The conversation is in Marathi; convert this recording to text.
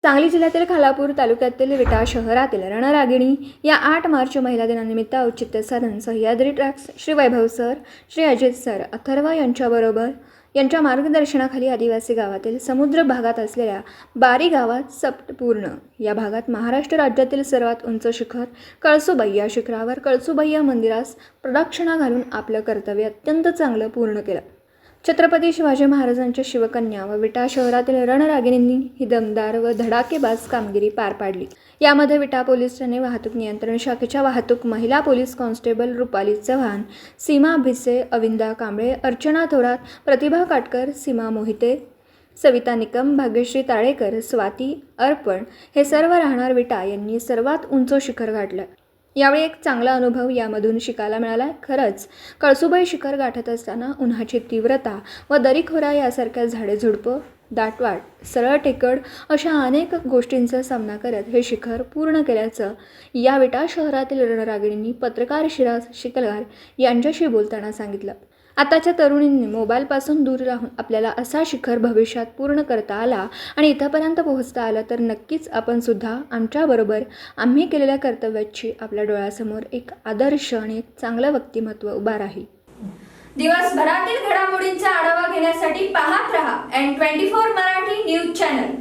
सांगली जिल्ह्यातील खालापूर तालुक्यातील विटा शहरातील रणरागिणी या 8 मार्च महिला दिनानिमित्त औचित्य साधन सह्याद्री ट्रॅक्स श्री वैभव सर, श्री अजित सर, अथर्व यांच्या मार्गदर्शनाखाली आदिवासी गावातील समुद्र भागात असलेल्या बारी गावात सप्तपूर्ण या भागात महाराष्ट्र राज्यातील सर्वात उंच शिखर कळसूबाई या शिखरावर कळसूबाई या मंदिरास प्रदक्षिणा घालून आपलं कर्तव्य अत्यंत चांगलं पूर्ण केलं। छत्रपती शिवाजी महाराजांच्या शिवकन्या व विटा शहरातील रणरागिणींनी ही दमदार व धडाकेबाज कामगिरी पार पाडली। यामध्ये विटा पोलीस ठाणे वाहतूक नियंत्रण शाखेच्या वाहतूक महिला पोलीस कॉन्स्टेबल रुपाली चव्हाण, सीमा भिसे, अविंदा कांबळे, अर्चना थोरात, प्रतिभा काटकर, सीमा मोहिते, सविता निकम, भाग्यश्री ताळेकर, स्वाती अर्पण हे सर्व राहणार विटा यांनी सर्वात उंच शिखर गाठलं। यावेळी एक चांगला अनुभव यामधून शिकायला मिळाला। खरंच कळसूबाई शिखर गाठत असताना उन्हाची तीव्रता व दरीखोरा यासारख्या झाडेझुडपं, दाटवाट, सरळ टेकड अशा अनेक गोष्टींचा सामना करत हे शिखर पूर्ण केल्याचं या विटा शहरातील रणरागिणींनी पत्रकार शिराज शिकलगार यांच्याशी बोलताना सांगितलं। आताच्या तरुणींनी मोबाईलपासून दूर राहून आपल्याला असा शिखर भविष्यात पूर्ण करता आला आणि इथपर्यंत पोहोचता आलं तर नक्कीच आपण सुद्धा आमच्याबरोबर आम्ही केलेल्या कर्तव्याची आपल्या डोळ्यासमोर एक आदर्श आणि एक चांगलं व्यक्तिमत्व उभा राहील। दिवसभरातील घडामोडींचा आढावा घेण्यासाठी पाहत रहा N24 मराठी न्यूज चॅनल।